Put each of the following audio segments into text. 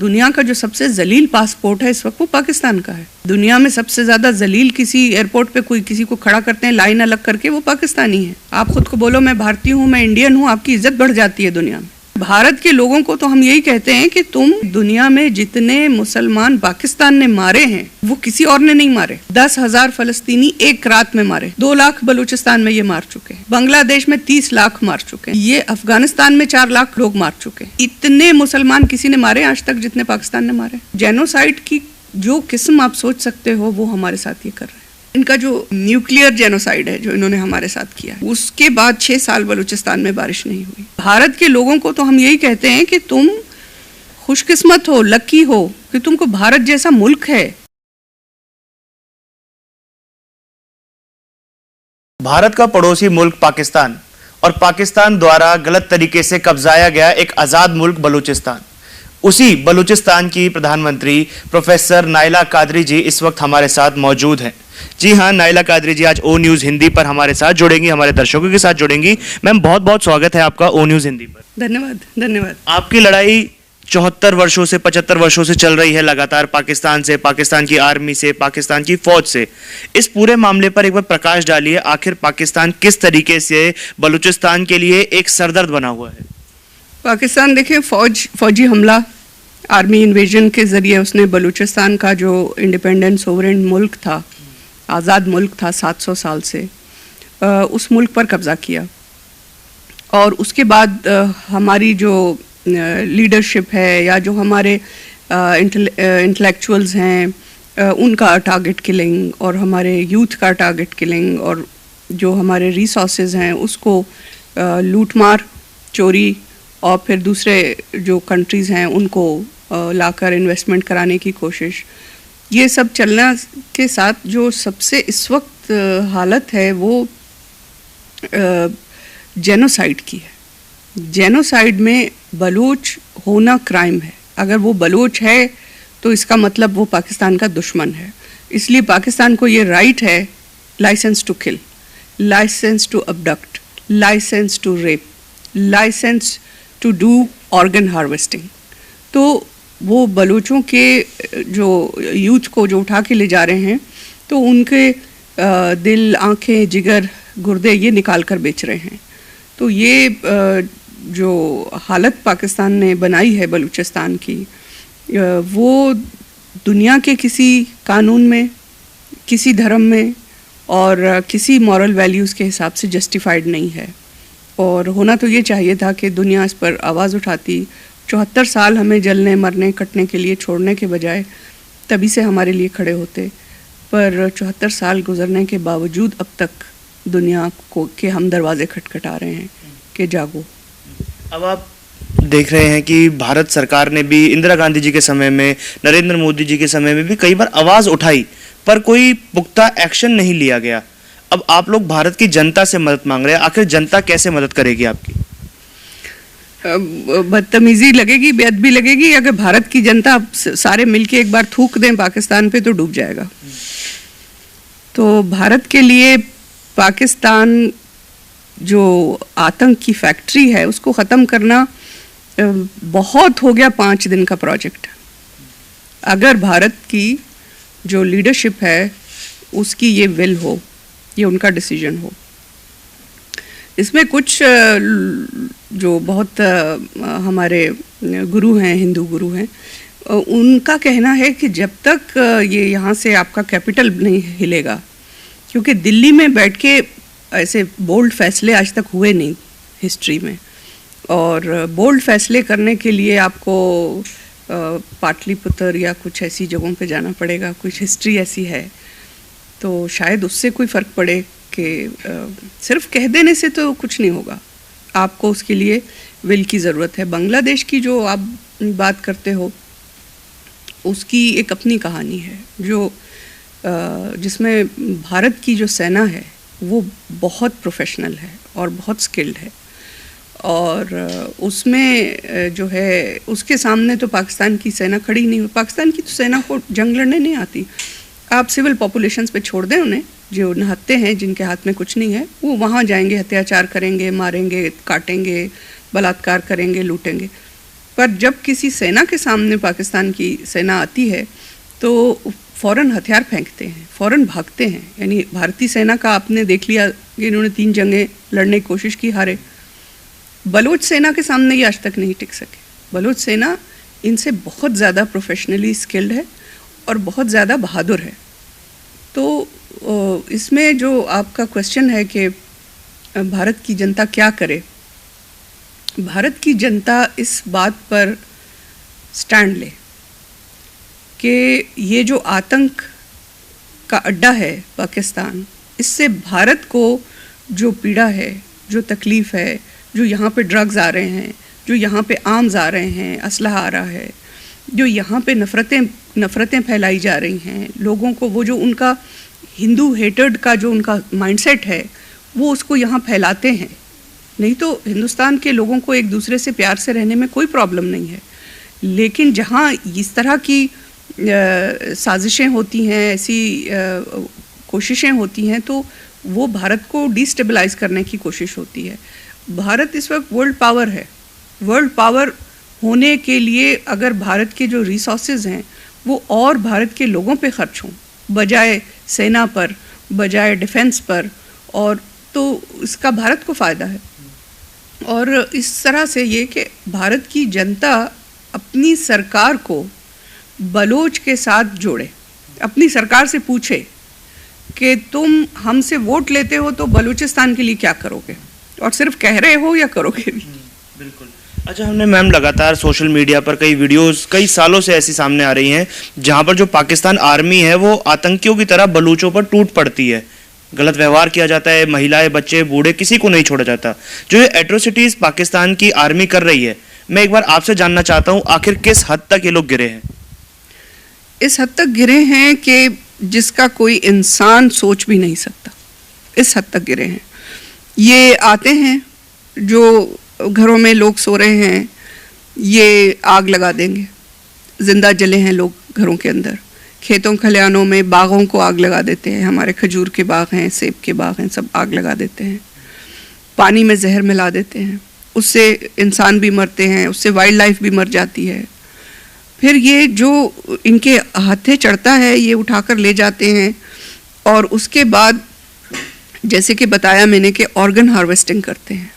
दुनिया का जो सबसे जलील पासपोर्ट है इस वक्त वो पाकिस्तान का है। दुनिया में सबसे ज्यादा जलील किसी एयरपोर्ट पे कोई किसी को खड़ा करते हैं लाइन अलग करके, वो पाकिस्तानी है। आप खुद को बोलो मैं भारतीय हूँ, मैं इंडियन हूँ, आपकी इज्जत बढ़ जाती है दुनिया में। भारत के लोगों को तो हम यही कहते हैं कि तुम दुनिया में जितने मुसलमान पाकिस्तान ने मारे हैं वो किसी और ने नहीं मारे। 10,000 फलस्तीनी एक रात में मारे, 2 लाख बलूचिस्तान में ये मार चुके हैं, बांग्लादेश में 30 लाख मार चुके हैं, ये अफगानिस्तान में 4 लाख लोग मार चुके हैं। इतने मुसलमान किसी ने मारे आज तक जितने पाकिस्तान ने मारे। जेनोसाइड की जो किस्म आप सोच सकते हो वो हमारे साथ ये कर रहे हैं। इनका जो न्यूक्लियर जेनोसाइड है जो इन्होंने हमारे साथ किया है, उसके बाद 6 साल बलूचिस्तान में बारिश नहीं हुई। भारत के लोगों को तो हम यही कहते हैं कि तुम खुशकिस्मत हो, लकी हो कि तुमको भारत जैसा मुल्क है। भारत का पड़ोसी मुल्क पाकिस्तान और पाकिस्तान द्वारा गलत तरीके से कब्जाया गया एक आजाद मुल्क बलूचिस्तान, उसी बलूचिस्तान की प्रधानमंत्री प्रोफेसर नाइला कादरी जी इस वक्त हमारे साथ मौजूद हैं। जी हाँ, नाइला कादरी जी आज ओ न्यूज़ हिंदी पर हमारे साथ जुड़ेंगी, हमारे दर्शकों के साथ जुड़ेंगी। मैम बहुत बहुत स्वागत है आपका ओ न्यूज़ हिंदी पर। धन्यवाद धन्यवाद। आपकी लड़ाई 74 वर्षों से 75 वर्षों से चल रही है लगातार, पाकिस्तान से, पाकिस्तान की आर्मी से, पाकिस्तान की फौज से। इस पूरे मामले पर एक बार प्रकाश डालिए, आखिर पाकिस्तान किस तरीके से बलूचिस्तान के लिए एक सरदर्द बना हुआ है? पाकिस्तान देखिए, फौजी हमला, आर्मी इन्वेजन के जरिए उसने बलूचिस्तान का जो इंडिपेंडेंट सोवरेन मुल्क था, आज़ाद मुल्क था 700 साल से, उस मुल्क पर कब्ज़ा किया। और उसके बाद हमारी जो लीडरशिप है या जो हमारे इंटेलेक्चुअल्स हैं उनका टारगेट किलिंग, और हमारे यूथ का टारगेट किलिंग, और जो हमारे रिसोर्सेज हैं उसको लूट मार, चोरी, और फिर दूसरे जो कंट्रीज़ हैं उनको लाकर इन्वेस्टमेंट कराने की कोशिश, ये सब चलना के साथ जो सबसे इस वक्त हालत है वो जेनोसाइड की है। जेनोसाइड में बलूच होना क्राइम है। अगर वो बलूच है तो इसका मतलब वो पाकिस्तान का दुश्मन है। इसलिए पाकिस्तान को ये राइट है licence to kill, licence to abduct, licence to rape, licence to do organ harvesting. तो वो बलूचों के जो यूथ को जो उठा के ले जा रहे हैं तो उनके दिल, आँखें, जिगर, गुर्दे ये निकाल कर बेच रहे हैं। तो ये जो हालत पाकिस्तान ने बनाई है बलूचिस्तान की, वो दुनिया के किसी कानून में, किसी धर्म में और किसी मॉरल वैल्यूज़ के हिसाब से जस्टिफाइड नहीं है। और होना तो ये चाहिए था कि दुनिया इस पर आवाज़ उठाती। 74 साल हमें जलने, मरने, कटने के लिए छोड़ने के बजाय तभी से हमारे लिए खड़े होते, पर 74 साल गुजरने के बावजूद अब तक दुनिया को के हम दरवाजे खटखटा रहे हैं कि जागो। अब आप देख रहे हैं कि भारत सरकार ने भी इंदिरा गांधी जी के समय में, नरेंद्र मोदी जी के समय में भी कई बार आवाज़ उठाई, पर कोई पुख्ता एक्शन नहीं लिया गया। अब आप लोग भारत की जनता से मदद मांग रहे हैं, आखिर जनता कैसे मदद करेगी आपकी? बदतमीजी लगेगी, बेअदबी लगेगी। अगर भारत की जनता सारे मिलके एक बार थूक दें पाकिस्तान पे तो डूब जाएगा। तो भारत के लिए पाकिस्तान जो आतंक की फैक्ट्री है उसको ख़त्म करना बहुत हो गया 5 दिन का प्रोजेक्ट। अगर भारत की जो लीडरशिप है उसकी ये विल हो, ये उनका डिसीजन हो। इसमें कुछ जो बहुत हमारे गुरु हैं, हिंदू गुरु हैं, उनका कहना है कि जब तक ये यहाँ से आपका कैपिटल नहीं हिलेगा, क्योंकि दिल्ली में बैठ के ऐसे बोल्ड फैसले आज तक हुए नहीं हिस्ट्री में, और बोल्ड फैसले करने के लिए आपको पाटलिपुत्र या कुछ ऐसी जगहों पे जाना पड़ेगा, कुछ हिस्ट्री ऐसी है। तो शायद उससे कोई फ़र्क पड़े कि सिर्फ कह देने से तो कुछ नहीं होगा, आपको उसके लिए विल की ज़रूरत है। बांग्लादेश की जो आप बात करते हो उसकी एक अपनी कहानी है जो जिसमें भारत की जो सेना है वो बहुत प्रोफेशनल है और बहुत स्किल्ड है, और उसमें जो है उसके सामने तो पाकिस्तान की सेना खड़ी नहीं। पाकिस्तान की तो सेना को जंग लड़ने नहीं आती। आप सिविल पॉपुलेशंस पे छोड़ दें उन्हें, जो नहत्ते हैं, जिनके हाथ में कुछ नहीं है, वो वहाँ जाएंगे, अत्याचार करेंगे, मारेंगे, काटेंगे, बलात्कार करेंगे, लूटेंगे। पर जब किसी सेना के सामने पाकिस्तान की सेना आती है तो फ़ौरन हथियार फेंकते हैं, फ़ौरन भागते हैं। यानी भारतीय सेना का आपने देख लिया कि इन्होंने 3 जंगें लड़ने की कोशिश की, हारे। बलोच सेना के सामने ये आज तक नहीं टिक सके। बलोच सेना इनसे बहुत ज़्यादा प्रोफेशनली स्किल्ड है और बहुत ज़्यादा बहादुर है। तो इसमें जो आपका क्वेश्चन है कि भारत की जनता क्या करे, भारत की जनता इस बात पर स्टैंड ले कि ये जो आतंक का अड्डा है पाकिस्तान, इससे भारत को जो पीड़ा है, जो तकलीफ़ है, जो यहाँ पे ड्रग्स आ रहे हैं, जो यहाँ पे आर्म्स आ रहे हैं, असलहा आ रहा है, जो यहाँ पे नफ़रतें फैलाई जा रही हैं, लोगों को वो जो उनका हिंदू हेटेड का जो उनका माइंडसेट है वो उसको यहाँ फैलाते हैं। नहीं तो हिंदुस्तान के लोगों को एक दूसरे से प्यार से रहने में कोई प्रॉब्लम नहीं है, लेकिन जहाँ इस तरह की साजिशें होती हैं, ऐसी कोशिशें होती हैं, तो वो भारत को डिस्टेबलाइज करने की कोशिश होती है। भारत इस वक्त वर्ल्ड पावर है। वर्ल्ड पावर होने के लिए अगर भारत के जो रिसोर्सेज हैं वो और भारत के लोगों पे खर्च हों बजाय सेना पर, बजाय डिफेंस पर, और तो इसका भारत को फ़ायदा है। और इस तरह से ये कि भारत की जनता अपनी सरकार को बलोच के साथ जोड़े, अपनी सरकार से पूछे कि तुम हमसे वोट लेते हो तो बलूचिस्तान के लिए क्या करोगे, और सिर्फ कह रहे हो या करोगे भी। बिल्कुल। अच्छा, हमने मैम लगातार सोशल मीडिया पर कई वीडियोस कई सालों से ऐसी सामने आ रही हैं जहां पर जो पाकिस्तान आर्मी है वो आतंकियों की तरह बलूचों पर टूट पड़ती है, गलत व्यवहार किया जाता है, महिलाएं, बच्चे, बूढ़े, किसी को नहीं छोड़ा जाता। जो ये एट्रोसिटीज पाकिस्तान की आर्मी कर रही है, मैं एक बार आपसे जानना चाहता हूँ आखिर किस हद तक ये लोग गिरे हैं? इस हद तक गिरे हैं कि जिसका कोई इंसान सोच भी नहीं सकता, इस हद तक गिरे हैं। ये आते हैं, जो घरों में लोग सो रहे हैं ये आग लगा देंगे, जिंदा जले हैं लोग घरों के अंदर, खेतों खलिहानों में, बागों को आग लगा देते हैं। हमारे खजूर के बाग हैं, सेब के बाग हैं, सब आग लगा देते हैं। पानी में जहर मिला देते हैं, उससे इंसान भी मरते हैं, उससे वाइल्ड लाइफ भी मर जाती है। फिर ये जो इनके हाथे चढ़ता है ये उठाकर ले जाते हैं, और उसके बाद जैसे कि बताया मैंने कि ऑर्गन हार्वेस्टिंग करते हैं।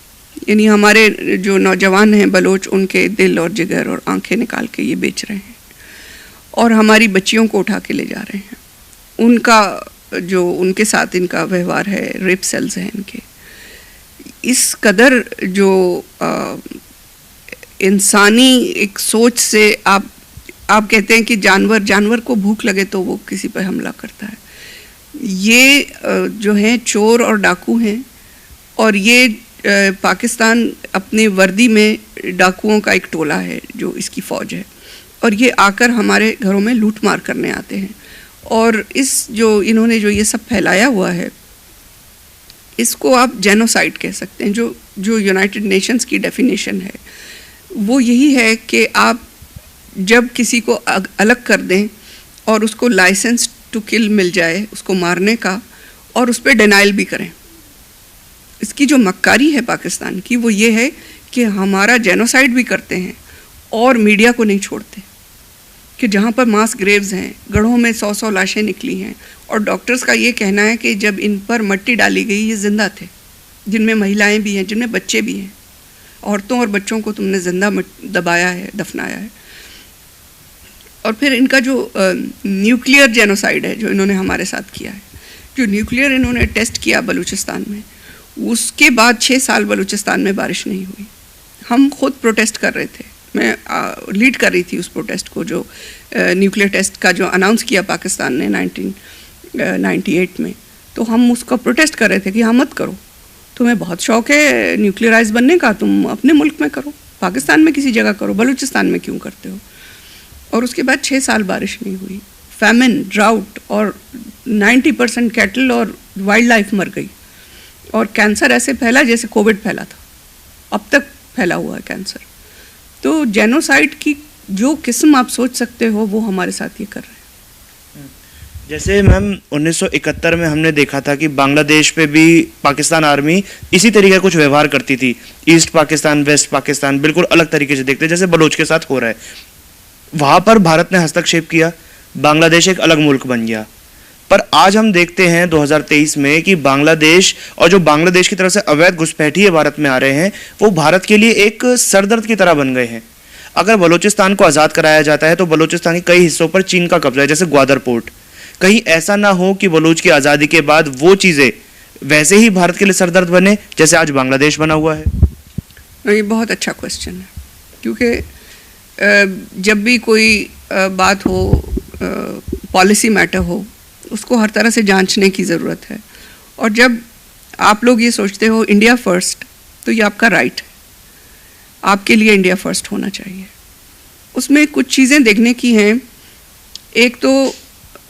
यानी हमारे जो नौजवान हैं बलोच, उनके दिल और जिगर और आंखें निकाल के ये बेच रहे हैं, और हमारी बच्चियों को उठा के ले जा रहे हैं। उनका जो उनके साथ इनका व्यवहार है, रेप सेल्स हैं इनके। इस कदर जो इंसानी एक सोच से आप कहते हैं कि जानवर को भूख लगे तो वो किसी पर हमला करता है। ये जो हैं चोर और डाकू हैं, और ये पाकिस्तान अपने वर्दी में डाकुओं का एक टोला है जो इसकी फ़ौज है, और ये आकर हमारे घरों में लूट मार करने आते हैं। और इस जो इन्होंने जो ये सब फैलाया हुआ है, इसको आप जेनोसाइड कह सकते हैं। जो यूनाइटेड नेशंस की डेफिनेशन है वो यही है कि आप जब किसी को अलग कर दें और उसको लाइसेंस टू किल मिल जाए, उसको मारने का, और उस पर डिनाइल भी करें। इसकी जो मक्कारी है पाकिस्तान की वो ये है कि हमारा जेनोसाइड भी करते हैं और मीडिया को नहीं छोड़ते, कि जहाँ पर मास ग्रेव्स हैं, गढ़ों में 100-100 लाशें निकली हैं, और डॉक्टर्स का ये कहना है कि जब इन पर मिट्टी डाली गई ये जिंदा थे, जिनमें महिलाएं भी हैं, जिनमें बच्चे भी हैं। औरतों और बच्चों को तुमने जिंदा दबाया है, दफनाया है। और फिर इनका जो न्यूक्लियर जेनोसाइड है जो इन्होंने हमारे साथ किया है, जो न्यूक्लियर इन्होंने टेस्ट किया बलूचिस्तान में, उसके बाद 6 साल बलूचिस्तान में बारिश नहीं हुई। हम खुद प्रोटेस्ट कर रहे थे, मैं लीड कर रही थी उस प्रोटेस्ट को, जो न्यूक्लियर टेस्ट का जो अनाउंस किया पाकिस्तान ने 1998 में। तो हम उसका प्रोटेस्ट कर रहे थे कि हाँ मत करो, तुम्हें बहुत शौक है न्यूक्लियराइज बनने का, तुम अपने मुल्क में करो, पाकिस्तान में किसी जगह करो, बलूचिस्तान में क्यों करते हो। और उसके बाद 6 साल बारिश नहीं हुई, फैमिन, ड्राउट, और 90% कैटल और वाइल्ड लाइफ मर गई, और कैंसर ऐसे फैला जैसे कोविड फैला था, अब तक फैला हुआ है कैंसर। तो जेनोसाइड की जो किस्म आप सोच सकते हो वो हमारे साथ ये कर रहे हैं। जैसे मैम 1971 में हमने देखा था कि बांग्लादेश पे भी पाकिस्तान आर्मी इसी तरीके का कुछ व्यवहार करती थी। ईस्ट पाकिस्तान, वेस्ट पाकिस्तान बिल्कुल अलग तरीके से देखते, जैसे बलोच के साथ हो रहा है। वहाँ पर भारत ने हस्तक्षेप किया, बांग्लादेश एक अलग मुल्क बन गया। पर आज हम देखते हैं 2023 में कि बांग्लादेश और जो बांग्लादेश की तरफ से अवैध घुसपैठिए भारत में आ रहे हैं, वो भारत के लिए एक सरदर्द की तरह बन गए हैं। अगर बलूचिस्तान को आज़ाद कराया जाता है तो बलूचिस्तान के कई हिस्सों पर चीन का कब्जा है, जैसे ग्वादर पोर्ट। कहीं ऐसा ना हो कि बलूच की आज़ादी के बाद वो चीज़ें वैसे ही भारत के लिए सरदर्द बने जैसे आज बांग्लादेश बना हुआ है। ये बहुत अच्छा क्वेश्चन है, क्योंकि जब भी कोई बात हो, पॉलिसी मैटर हो, उसको हर तरह से जांचने की ज़रूरत है। और जब आप लोग ये सोचते हो इंडिया फर्स्ट, तो ये आपका राइट है, आपके लिए इंडिया फर्स्ट होना चाहिए। उसमें कुछ चीज़ें देखने की हैं। एक तो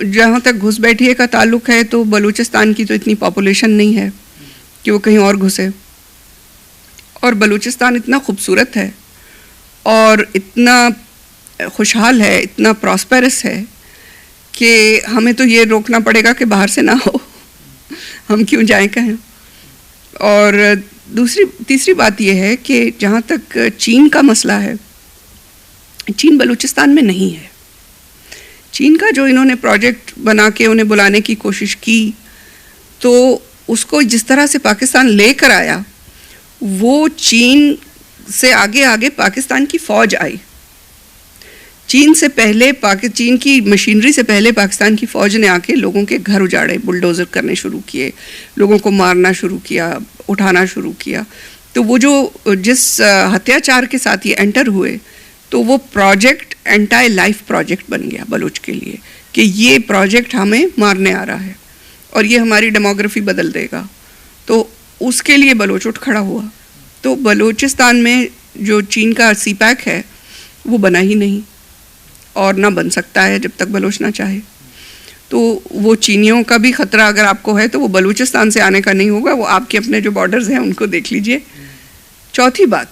जहाँ तक घुसपैठिए का ताल्लुक़ है, तो बलूचिस्तान की तो इतनी पॉपुलेशन नहीं है कि वो कहीं और घुसे, और बलूचिस्तान इतना खूबसूरत है और इतना खुशहाल है, इतना प्रॉस्पेरस है कि हमें तो ये रोकना पड़ेगा कि बाहर से ना हो, हम क्यों जाएं कहें। और तीसरी बात यह है कि जहाँ तक चीन का मसला है, चीन बलूचिस्तान में नहीं है। चीन का जो इन्होंने प्रोजेक्ट बना के उन्हें बुलाने की कोशिश की, तो उसको जिस तरह से पाकिस्तान लेकर आया, वो चीन से आगे आगे पाकिस्तान की फ़ौज आई। चीन से पहले चीन की मशीनरी से पहले पाकिस्तान की फ़ौज ने आके लोगों के घर उजाड़े, बुलडोज़र करने शुरू किए, लोगों को मारना शुरू किया, उठाना शुरू किया। तो वो जो जिस हत्याचार के साथ ये एंटर हुए, तो वो प्रोजेक्ट एंटायर लाइफ प्रोजेक्ट बन गया बलूच के लिए कि ये प्रोजेक्ट हमें मारने आ रहा है और ये हमारी डेमोग्राफी बदल देगा। तो उसके लिए बलूच उठ खड़ा हुआ। तो बलूचिस्तान में जो चीन का सीपैक है वो बना ही नहीं और ना बन सकता है जब तक बलूच ना चाहे। तो वो चीनियों का भी ख़तरा अगर आपको है तो वो बलूचिस्तान से आने का नहीं होगा, वो आपके अपने जो बॉर्डर्स हैं उनको देख लीजिए। चौथी बात,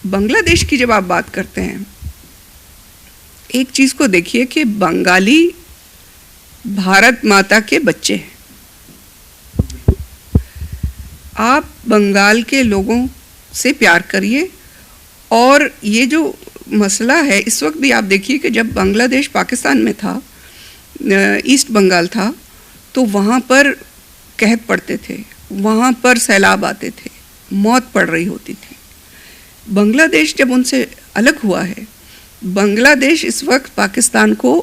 बांग्लादेश की जब आप बात करते हैं, एक चीज़ को देखिए कि बंगाली भारत माता के बच्चे हैं। आप बंगाल के लोगों से प्यार करिए। और ये जो मसला है, इस वक्त भी आप देखिए कि जब बांग्लादेश पाकिस्तान में था, ईस्ट बंगाल था, तो वहाँ पर कहत पड़ते थे, वहाँ पर सैलाब आते थे, मौत पड़ रही होती थी। बांग्लादेश जब उनसे अलग हुआ है, बांग्लादेश इस वक्त पाकिस्तान को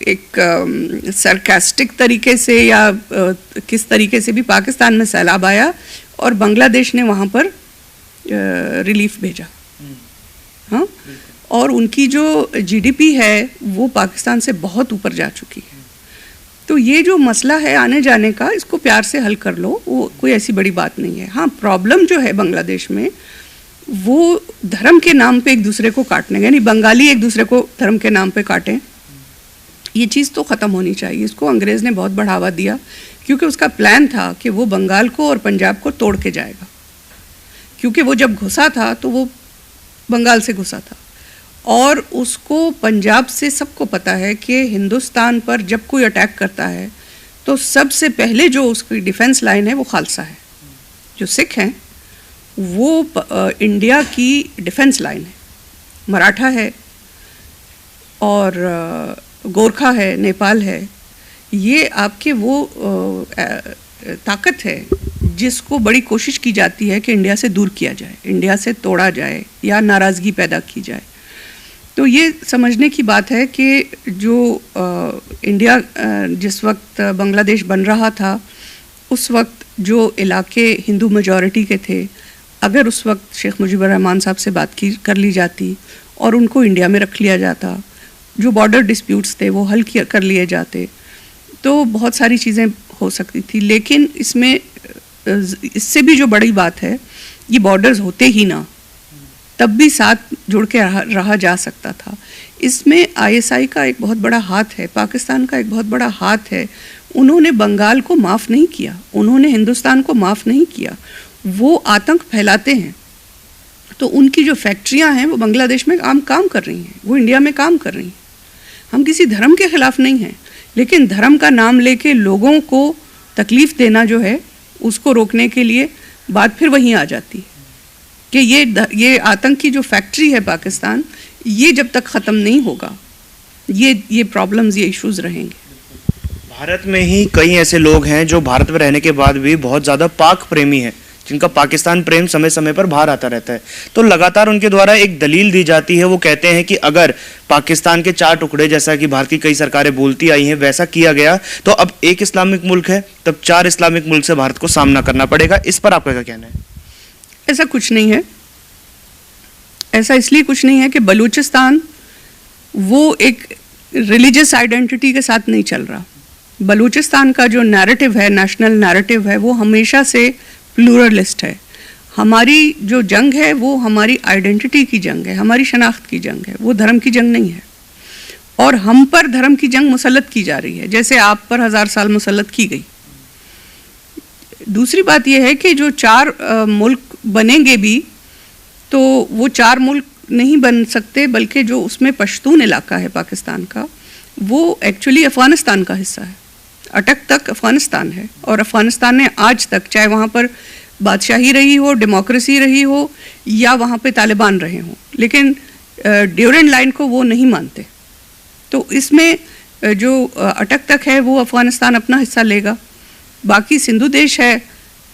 एक सरकास्टिक तरीके से या किस तरीके से भी पाकिस्तान में सैलाब आया और बांग्लादेश ने वहाँ पर रिलीफ भेजा। हाँ, और उनकी जो जीडीपी है वो पाकिस्तान से बहुत ऊपर जा चुकी है। तो ये जो मसला है आने जाने का, इसको प्यार से हल कर लो, वो कोई ऐसी बड़ी बात नहीं है। हाँ, प्रॉब्लम जो है बांग्लादेश में, वो धर्म के नाम पे एक दूसरे को काटने, यानी बंगाली एक दूसरे को धर्म के नाम पे काटें, ये चीज़ तो ख़त्म होनी चाहिए। इसको अंग्रेज़ ने बहुत बढ़ावा दिया क्योंकि उसका प्लान था कि वो बंगाल को और पंजाब को तोड़ के जाएगा, क्योंकि वो जब घुसा था तो वो बंगाल से घुसा था और उसको पंजाब से सबको पता है कि हिंदुस्तान पर जब कोई अटैक करता है तो सबसे पहले जो उसकी डिफेंस लाइन है वो खालसा है। जो सिख हैं वो इंडिया की डिफेंस लाइन है, मराठा है और गोरखा है, नेपाल है। ये आपके वो ताकत है जिसको बड़ी कोशिश की जाती है कि इंडिया से दूर किया जाए, इंडिया से तोड़ा जाए या नाराज़गी पैदा की जाए। तो ये समझने की बात है कि जो इंडिया जिस वक्त बांग्लादेश बन रहा था, उस वक्त जो इलाके हिंदू मेजॉरिटी के थे, अगर उस वक्त शेख मुजीबुर रहमान साहब से बात कर ली जाती और उनको इंडिया में रख लिया जाता, जो बॉर्डर डिस्प्यूट्स थे वो हल कर लिए जाते, तो बहुत सारी चीज़ें हो सकती थी। लेकिन इसमें इससे भी जो बड़ी बात है, ये बॉर्डर्स होते ही ना, तब भी साथ जुड़ के रहा जा सकता था। इसमें आईएसआई का एक बहुत बड़ा हाथ है, पाकिस्तान का एक बहुत बड़ा हाथ है। उन्होंने बंगाल को माफ़ नहीं किया, उन्होंने हिंदुस्तान को माफ़ नहीं किया। वो आतंक फैलाते हैं, तो उनकी जो फैक्ट्रियां हैं वो बांग्लादेश में काम कर रही हैं, वो इंडिया में काम कर रही हैं। हम किसी धर्म के खिलाफ नहीं हैं, लेकिन धर्म का नाम लेके लोगों को तकलीफ देना जो है उसको रोकने के लिए बात फिर वहीं आ जाती है कि ये आतंक की जो फैक्ट्री है पाकिस्तान, ये जब तक ख़त्म नहीं होगा ये प्रॉब्लम्स, ये इश्यूज रहेंगे। भारत में ही कई ऐसे लोग हैं जो भारत में रहने के बाद भी बहुत ज़्यादा पाक प्रेमी हैं, जिनका पाकिस्तान प्रेम समय समय पर बाहर आता रहता है। तो लगातार उनके द्वारा एक दलील दी जाती है, वो कहते हैं कि अगर पाकिस्तान के 4 टुकड़े, जैसा कि भारत की कई सरकारें बोलती आई हैं, वैसा किया गया तो अब एक इस्लामिक मुल्क है, तब 4 इस्लामिक मुल्क से भारत को सामना करना पड़ेगा। इस पर आपका क्या कहना है? ऐसा कुछ नहीं है। ऐसा इसलिए कुछ नहीं है कि बलूचिस्तान वो एक रिलीजियस आइडेंटिटी के साथ नहीं चल रहा। बलूचिस्तान का जो नैरेटिव है, नेशनल नैरेटिव है, वो हमेशा से प्लूरलिस्ट है। हमारी जो जंग है वो हमारी आइडेंटिटी की जंग है, हमारी शनाख्त की जंग है, वो धर्म की जंग नहीं है। और हम पर धर्म की जंग मुसल्लत की जा रही है, जैसे आप पर 1000 साल मुसल्लत की गई। दूसरी बात यह है कि जो 4 मुल्क बनेंगे भी, तो वो 4 मुल्क नहीं बन सकते, बल्कि जो उसमें पश्तून इलाका है पाकिस्तान का, वो एक्चुअली अफ़गानिस्तान का हिस्सा है। अटक तक अफ़गानिस्तान है, और अफ़गानिस्तान ने आज तक, चाहे वहाँ पर बादशाही रही हो, डेमोक्रेसी रही हो, या वहाँ पे तालिबान रहे हों, लेकिन ड्यूरेंड लाइन को वो नहीं मानते। तो इसमें जो अटक तक है वो अफ़गानिस्तान अपना हिस्सा लेगा। बाकी सिंधु देश है,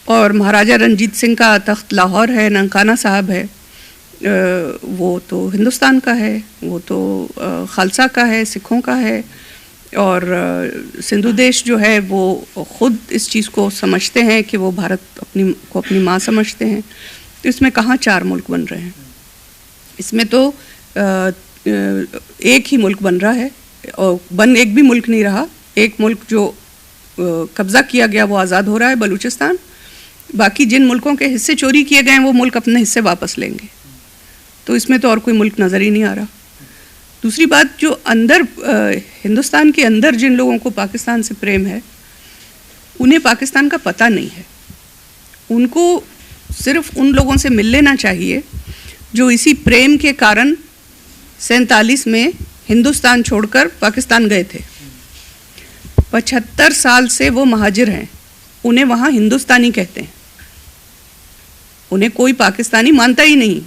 और महाराजा रंजीत सिंह का तख्त लाहौर है, ननकाना साहब है, वो तो हिंदुस्तान का है, वो तो खालसा का है, सिखों का है। और सिंधु देश जो है वो ख़ुद इस चीज़ को समझते हैं कि वो भारत अपनी माँ समझते हैं। तो इसमें कहाँ 4 मुल्क बन रहे हैं? इसमें तो एक ही मुल्क बन रहा है, और एक भी मुल्क नहीं रहा। एक मुल्क जो कब्ज़ा किया गया वो आज़ाद हो रहा है, बलूचिस्तान। बाकी जिन मुल्कों के हिस्से चोरी किए गए हैं वो मुल्क अपने हिस्से वापस लेंगे। तो इसमें तो और कोई मुल्क नज़र ही नहीं आ रहा। दूसरी बात, जो अंदर हिंदुस्तान के अंदर जिन लोगों को पाकिस्तान से प्रेम है, उन्हें पाकिस्तान का पता नहीं है। उनको सिर्फ उन लोगों से मिल लेना चाहिए जो इसी प्रेम के कारण 47 में हिंदुस्तान छोड़कर पाकिस्तान गए थे। 75 साल से वो महाजिर हैं, उन्हें वहाँ हिंदुस्तानी कहते हैं, उन्हें कोई पाकिस्तानी मानता ही नहीं।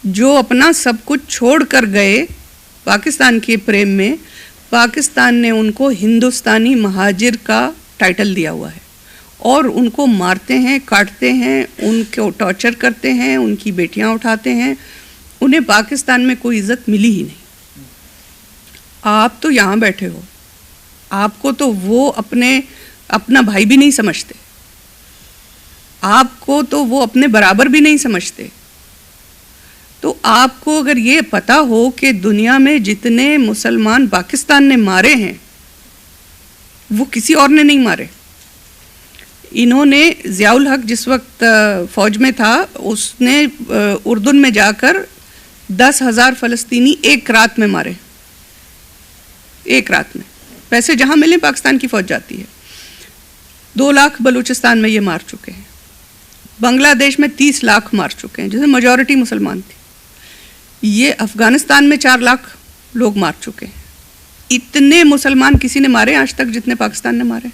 जो अपना सब कुछ छोड़ कर गए पाकिस्तान के प्रेम में, पाकिस्तान ने उनको हिंदुस्तानी महाजिर का टाइटल दिया हुआ है, और उनको मारते हैं, काटते हैं, उनको टॉर्चर करते हैं, उनकी बेटियां उठाते हैं। उन्हें पाकिस्तान में कोई इज्जत मिली ही नहीं। आप तो यहाँ बैठे हो, आपको तो वो अपना भाई भी नहीं समझते, आपको तो वो अपने बराबर भी नहीं समझते। तो आपको अगर ये पता हो कि दुनिया में जितने मुसलमान पाकिस्तान ने मारे हैं वो किसी और ने नहीं मारे। इन्होंने, ज़ियाउल हक जिस वक्त फ़ौज में था, उसने उर्दुन में जाकर 10,000 फ़लस्तीनी एक रात में मारे, एक रात में। पैसे जहाँ मिले पाकिस्तान की फ़ौज जाती है। 2 लाख बलूचिस्तान में ये मार चुके हैं। बांग्लादेश में 30 लाख मार चुके हैं, जिसमें मेजॉरिटी मुसलमान थी। ये अफ़गानिस्तान में 4 लाख लोग मार चुके हैं। इतने मुसलमान किसी ने मारे आज तक जितने पाकिस्तान ने मारे।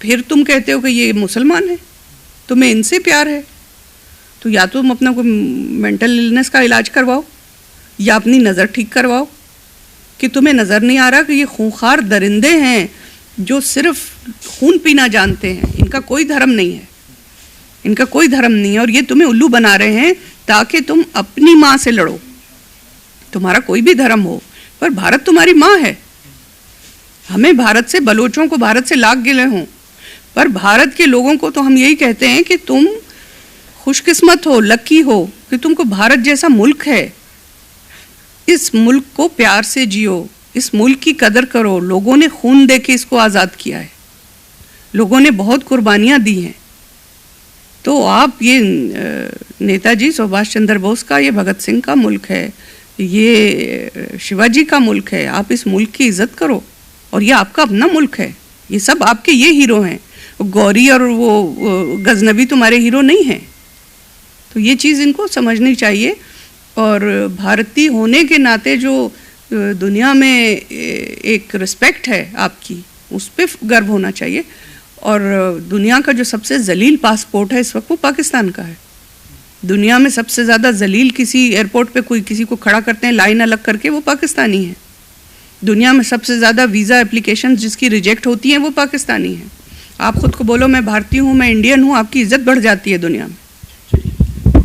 फिर तुम कहते हो कि ये मुसलमान है, तुम्हें इनसे प्यार है, तो या तो तुम अपना कोई मेंटल इलनेस का इलाज करवाओ, या अपनी नज़र ठीक करवाओ कि तुम्हें नज़र नहीं आ रहा कि ये खूंखार दरिंदे हैं जो सिर्फ खून पीना जानते हैं। इनका कोई धर्म नहीं है, इनका कोई धर्म नहीं है, और ये तुम्हें उल्लू बना रहे हैं ताकि तुम अपनी माँ से लड़ो। तुम्हारा कोई भी धर्म हो, पर भारत तुम्हारी माँ है। हमें भारत से, बलोचों को भारत से लाग गिले हों, पर भारत के लोगों को तो हम यही कहते हैं कि तुम खुशकिस्मत हो, लकी हो कि तुमको भारत जैसा मुल्क है। इस मुल्क को प्यार से जियो, इस मुल्क की कदर करो। लोगों ने खून दे के इसको आज़ाद किया है, लोगों ने बहुत कुर्बानियाँ दी हैं। तो आप ये नेताजी सुभाष चंद्र बोस का, ये भगत सिंह का मुल्क है, ये शिवाजी का मुल्क है। आप इस मुल्क की इज़्ज़त करो, और ये आपका अपना मुल्क है। ये सब आपके ये हीरो हैं। गौरी और वो गजनबी तुम्हारे हीरो नहीं हैं। तो ये चीज़ इनको समझनी चाहिए। और भारतीय होने के नाते जो दुनिया में एक रिस्पेक्ट है आपकी, उस पर गर्व होना चाहिए। और दुनिया का जो सबसे जलील पासपोर्ट है इस वक्त वो पाकिस्तान का है। दुनिया में सबसे ज़्यादा जलील किसी एयरपोर्ट पे कोई किसी को खड़ा करते हैं लाइन अलग करके, वो पाकिस्तानी है। दुनिया में सबसे ज़्यादा वीज़ा एप्लीकेशन जिसकी रिजेक्ट होती हैं वो पाकिस्तानी है। आप खुद को बोलो मैं भारतीय हूँ, मैं इंडियन हूँ, आपकी इज्जत बढ़ जाती है दुनिया में।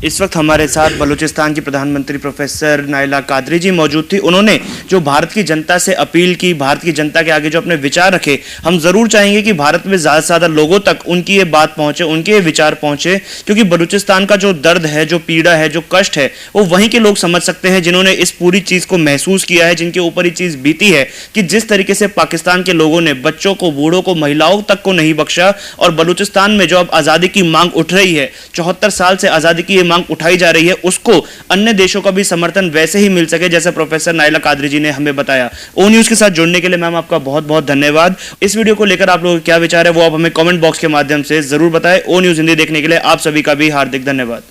इस वक्त हमारे साथ बलूचिस्तान की प्रधानमंत्री प्रोफेसर नाइला कादरी जी मौजूद थी। उन्होंने जो भारत की जनता से अपील की, भारत की जनता के आगे जो अपने विचार रखे, हम जरूर चाहेंगे कि भारत में ज़्यादा से ज़्यादा लोगों तक उनकी ये बात पहुंचे, उनके ये विचार पहुंचे, क्योंकि बलूचिस्तान का जो दर्द है, जो पीड़ा है, जो कष्ट है, वो वहीं के लोग समझ सकते हैं जिन्होंने इस पूरी चीज़ को महसूस किया है, जिनके ऊपर ये चीज़ बीती है कि जिस तरीके से पाकिस्तान के लोगों ने बच्चों को, बूढ़ों को, महिलाओं तक को नहीं बख्शा। और बलूचिस्तान में जो अब आज़ादी की मांग उठ रही है, 74 साल से आज़ादी की ये मांग उठाई जा रही है, उसको अन्य देशों का भी समर्थन वैसे ही मिल सके जैसे प्रोफेसर नाइला कादरी जी ने हमें बताया। ओ न्यूज़ के साथ जुड़ने के लिए मैम आपका बहुत बहुत धन्यवाद। इस वीडियो को लेकर आप लोगों के क्या विचार है वो आप हमें कमेंट बॉक्स के माध्यम से जरूर बताएं। ओ न्यूज़ हिंदी देखने के लिए आप सभी का भी हार्दिक धन्यवाद।